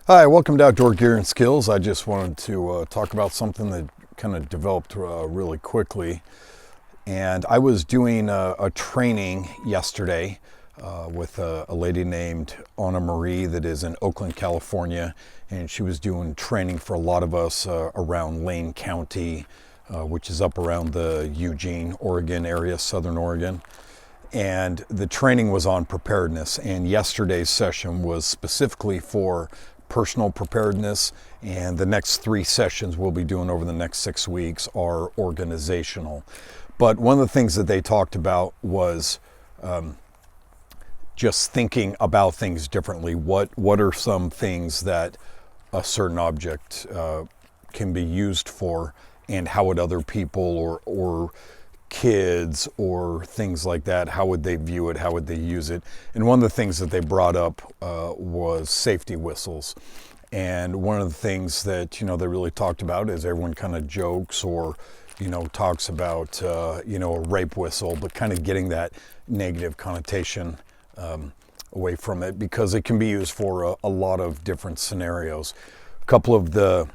Hi, welcome to Outdoor Gear and Skills. I just wanted to talk about something that kind of developed really quickly. And I was doing a training yesterday with a lady named Anna Marie that is in Oakland, California. And she was doing training for a lot of us around Lane County, which is up around the Eugene, Oregon area, Southern Oregon. And the training was on preparedness. And yesterday's session was specifically for personal preparedness, and the next 3 sessions we'll be doing over the next 6 weeks are organizational. But one of the things that they talked about was just thinking about things differently. What are some things that a certain object can be used for, and how would other people or kids or things like that, how would they view it, how would they use it? And one of the things that they brought up was safety whistles. And one of the things that they really talked about is everyone kind of jokes or talks about a rape whistle, but kind of getting that negative connotation away from it, because it can be used for a lot of different scenarios. A couple of the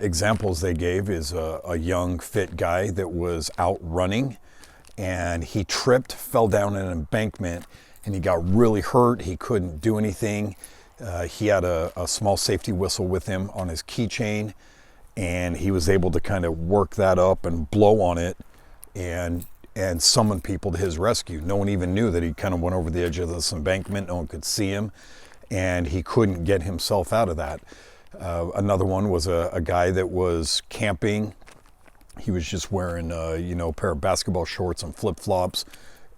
examples they gave is a young fit guy that was out running, and he tripped, fell down an embankment, and he got really hurt. He couldn't do anything. He had a small safety whistle with him on his keychain, and he was able to kind of work that up and blow on it and summon people to his rescue. No one even knew that he kind of went over the edge of this embankment. No one could see him, and he couldn't get himself out of that. Another one was a guy that was camping. He was just wearing a pair of basketball shorts and flip-flops,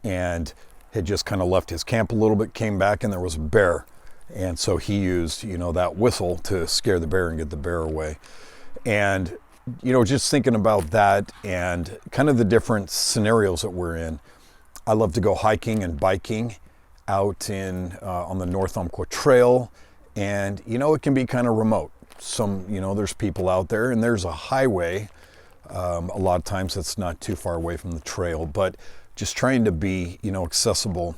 and had just kind of left his camp a little bit, came back, and there was a bear. And so he used that whistle to scare the bear and get the bear away. And just thinking about that and kind of the different scenarios that we're in. I love to go hiking and biking out on the North Umpqua Trail. And, it can be kind of remote. There's people out there, and there's a highway. A lot of times it's not too far away from the trail, but just trying to be, accessible.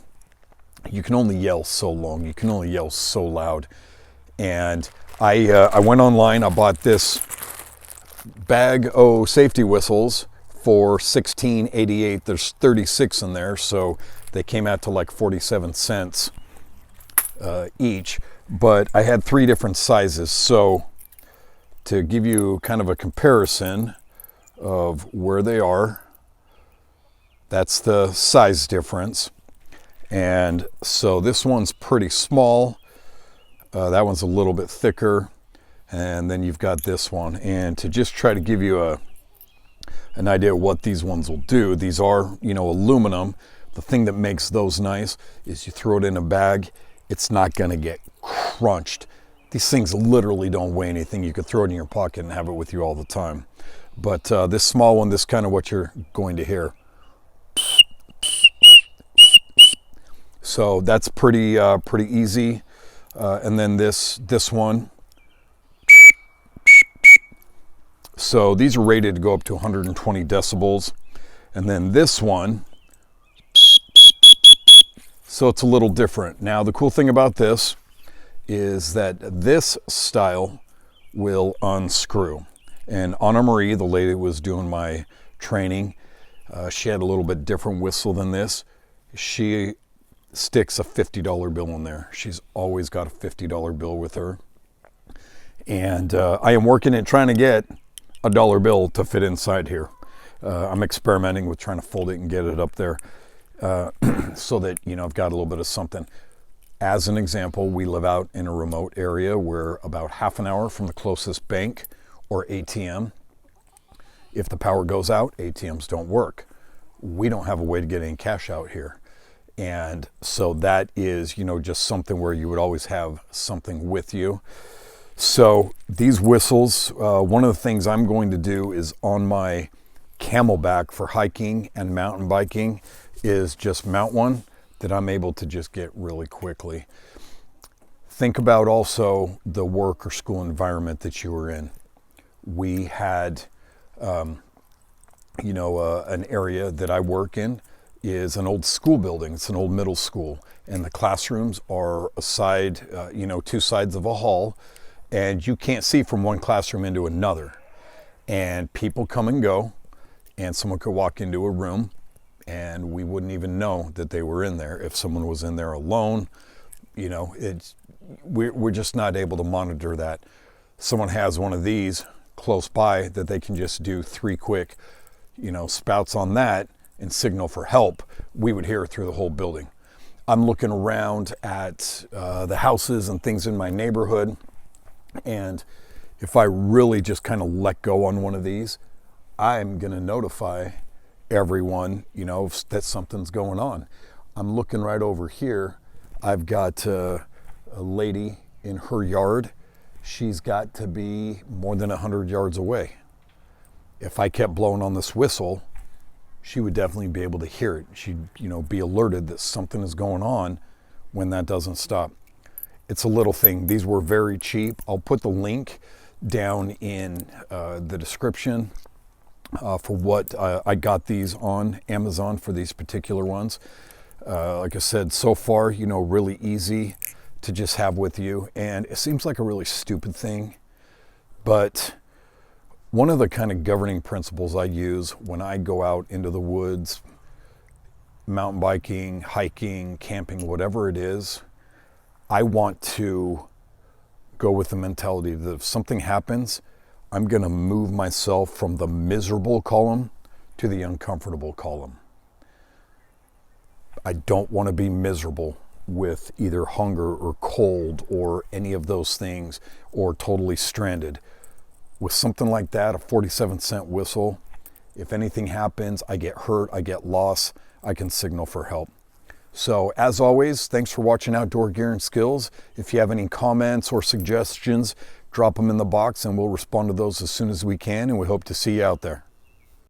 You can only yell so long. You can only yell so loud. And I went online. I bought this bag of safety whistles for $16.88. There's 36 in there, so they came out to like 47 cents each. But I had 3 different sizes. So to give you kind of a comparison of where they are, that's the size difference. And so this one's pretty small. That one's a little bit thicker. And then you've got this one. And to just try to give you an idea of what these ones will do, these are, aluminum. The thing that makes those nice is you throw it in a bag, it's not going to get crunched. These things literally don't weigh anything. You could throw it in your pocket and have it with you all the time. But this small one, this is kind of what you're going to hear. So that's pretty easy. And then this one. So these are rated to go up to 120 decibels. And then this one, so it's a little different. Now, the cool thing about this is that this style will unscrew. And Anna Marie, the lady that was doing my training, she had a little bit different whistle than this. She sticks a $50 bill in there. She's always got a $50 bill with her. And I am working at trying to get a dollar bill to fit inside here. I'm experimenting with trying to fold it and get it up there so that, I've got a little bit of something. As an example, we live out in a remote area. We're about half an hour from the closest bank or ATM. If the power goes out, ATMs don't work. We don't have a way to get any cash out here. And so that is, just something where you would always have something with you. So these whistles, one of the things I'm going to do is on my Camelback for hiking and mountain biking is just mount one that I'm able to just get really quickly. Think about also the work or school environment that you were in. We had, an area that I work in is an old school building. It's an old middle school, and the classrooms are aside, two sides of a hall, and you can't see from one classroom into another. And people come and go, and someone could walk into a room and we wouldn't even know that they were in there. If someone was in there alone, we're just not able to monitor that. Someone has one of these close by that they can just do 3 quick, spouts on that and signal for help. We would hear it through the whole building. I'm looking around at the houses and things in my neighborhood, and if I really just kind of let go on one of these, I'm going to notify everyone, that something's going on. I'm looking right over here. I've got a lady in her yard. She's got to be more than 100 yards away. If I kept blowing on this whistle, she would definitely be able to hear it. She'd, be alerted that something is going on when that doesn't stop. It's a little thing. These were very cheap. I'll put the link down in the description for what I got these on Amazon for these particular ones. Like I said, so far, really easy to just have with you. And it seems like a really stupid thing, but one of the kind of governing principles I use when I go out into the woods, mountain biking, hiking, camping, whatever it is, I want to go with the mentality that if something happens, I'm going to move myself from the miserable column to the uncomfortable column. I don't want to be miserable with either hunger or cold or any of those things, or totally stranded. With something like that, a 47-cent whistle, if anything happens, I get hurt, I get lost, I can signal for help. So as always, thanks for watching Outdoor Gear and Skills. If you have any comments or suggestions, drop them in the box and we'll respond to those as soon as we can, and we hope to see you out there.